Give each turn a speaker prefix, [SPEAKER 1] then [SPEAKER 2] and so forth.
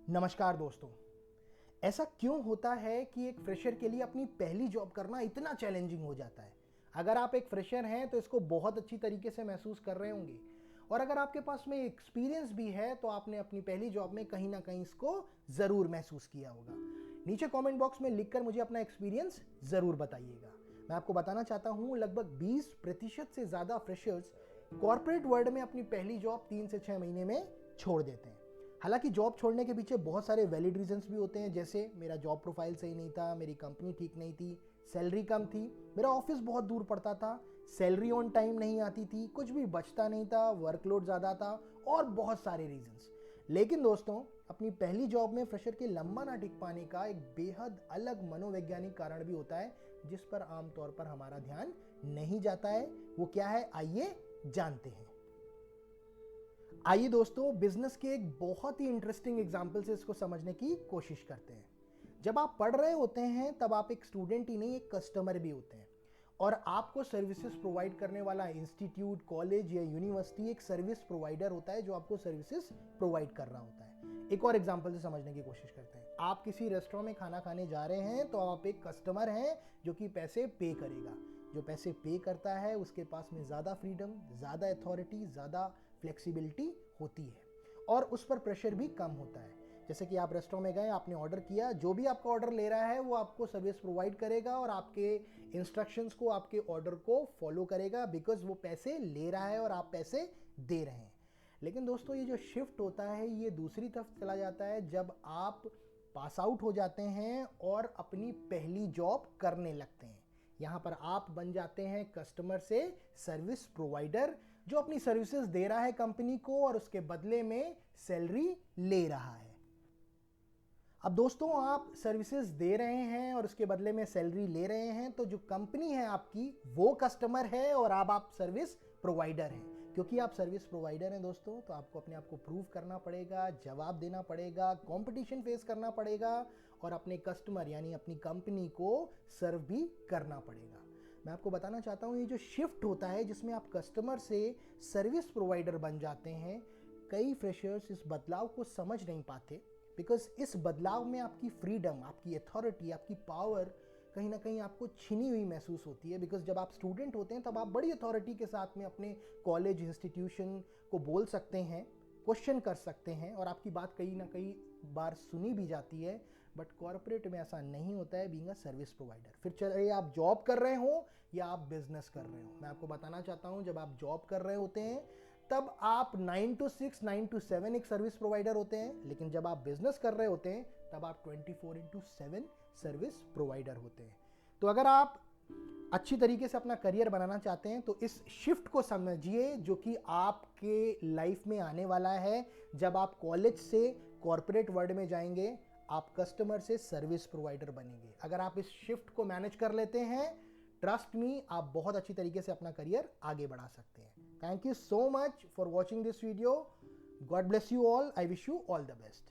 [SPEAKER 1] नमस्कार दोस्तों। ऐसा क्यों होता है कि एक फ्रेशर के लिए अपनी पहली जॉब करना इतना चैलेंजिंग हो जाता है? अगर आप एक फ्रेशर हैं तो इसको बहुत अच्छी तरीके से महसूस कर रहे होंगे, और अगर आपके पास में एक्सपीरियंस भी है तो आपने अपनी पहली जॉब में कहीं ना कहीं इसको ज़रूर महसूस किया होगा। नीचे कमेंट बॉक्स में लिखकर मुझे अपना एक्सपीरियंस ज़रूर बताइएगा। मैं आपको बताना चाहता हूँ, लगभग 20% से ज़्यादा फ्रेशर्स कॉर्पोरेट वर्ल्ड में अपनी पहली जॉब 3 से 6 महीने में छोड़ देते हैं। हालांकि जॉब छोड़ने के पीछे बहुत सारे वैलिड रीजंस भी होते हैं, जैसे मेरा जॉब प्रोफाइल सही नहीं था, मेरी कंपनी ठीक नहीं थी, सैलरी कम थी, मेरा ऑफिस बहुत दूर पड़ता था, सैलरी ऑन टाइम नहीं आती थी, कुछ भी बचता नहीं था, वर्कलोड ज़्यादा था और बहुत सारे रीजंस। लेकिन दोस्तों, अपनी पहली जॉब में फ्रेशर के लंबा ना टिक पाने का एक बेहद अलग मनोवैज्ञानिक कारण भी होता है, जिस पर आमतौर पर हमारा ध्यान नहीं जाता है। वो क्या है, आइए जानते हैं। आइए दोस्तों, बिजनेस के एक बहुत ही इंटरेस्टिंग एग्जाम्पल से इसको समझने की कोशिश करते हैं। जब आप पढ़ रहे होते हैं तब आप एक स्टूडेंट ही नहीं, एक कस्टमर भी होते हैं, और आपको सर्विसेज प्रोवाइड करने वाला इंस्टीट्यूट, कॉलेज या यूनिवर्सिटी एक सर्विस प्रोवाइडर होता है जो आपको सर्विसेज प्रोवाइड कर रहा होता है। एक और एग्जांपल से समझने की कोशिश करते हैं। आप किसी रेस्टोरेंट में खाना खाने जा रहे हैं तो आप एक कस्टमर हैं जो कि पैसे पे करेगा। जो पैसे पे करता है उसके पास में ज़्यादा फ्रीडम, ज़्यादा अथॉरिटी, ज़्यादा फ्लेक्सिबिलिटी होती है, और उस पर प्रेशर भी कम होता है। जैसे कि आप रेस्टोरेंट में गए, आपने ऑर्डर किया, जो भी आपका ऑर्डर ले रहा है वो आपको सर्विस प्रोवाइड करेगा और आपके इंस्ट्रक्शंस को, आपके ऑर्डर को फॉलो करेगा, बिकॉज वो पैसे ले रहा है और आप पैसे दे रहे हैं। लेकिन दोस्तों, ये जो शिफ्ट होता है ये दूसरी तरफ चला जाता है जब आप पास आउट हो जाते हैं और अपनी पहली जॉब करने लगते हैं। यहाँ पर आप बन जाते हैं कस्टमर से सर्विस प्रोवाइडर, जो अपनी सर्विसेज दे रहा है कंपनी को और उसके बदले में सैलरी ले रहा है। अब दोस्तों, आप सर्विसेज दे रहे हैं और उसके बदले में सैलरी ले रहे हैं, तो जो कंपनी है आपकी वो कस्टमर है और अब आप सर्विस प्रोवाइडर हैं। क्योंकि आप सर्विस प्रोवाइडर हैं दोस्तों, तो आपको अपने आप को प्रूव करना पड़ेगा, जवाब देना पड़ेगा, कंपटीशन फेस करना पड़ेगा और अपने कस्टमर यानी अपनी कंपनी को सर्व भी करना पड़ेगा। मैं आपको बताना चाहता हूँ, ये जो शिफ्ट होता है जिसमें आप कस्टमर से सर्विस प्रोवाइडर बन जाते हैं, कई फ्रेशर्स इस बदलाव को समझ नहीं पाते, बिकॉज इस बदलाव में आपकी फ्रीडम, आपकी अथॉरिटी, आपकी पावर कहीं ना कहीं आपको छिनी हुई महसूस होती है। बिकॉज जब आप स्टूडेंट होते हैं तब आप बड़ी अथॉरिटी के साथ में अपने कॉलेज, इंस्टीट्यूशन को बोल सकते हैं, क्वेश्चन कर सकते हैं और आपकी बात कहीं ना कहीं बार सुनी भी जाती है। बट कॉर्पोरेट में ऐसा नहीं होता है, बीइंग अ सर्विस प्रोवाइडर। फिर चाहे आप जॉब कर रहे हो या आप बिजनेस कर रहे हो, मैं आपको बताना चाहता हूँ, जब आप जॉब कर रहे होते हैं तब आप 9 to 6, 9 to 7 एक सर्विस प्रोवाइडर होते हैं, लेकिन जब आप बिजनेस कर रहे होते हैं तब आप 24/7 सर्विस प्रोवाइडर होते हैं। तो अगर आप अच्छी तरीके से अपना करियर बनाना चाहते हैं तो इस शिफ्ट को समझिए, जो कि आपके लाइफ में आने वाला है। जब आप कॉलेज से कॉर्पोरेट वर्ल्ड में जाएंगे, आप कस्टमर से सर्विस प्रोवाइडर बनेंगे। अगर आप इस शिफ्ट को मैनेज कर लेते हैं, ट्रस्ट मी, आप बहुत अच्छी तरीके से अपना करियर आगे बढ़ा सकते हैं। Thank you so much for watching this video. God bless you all. I wish you all the best.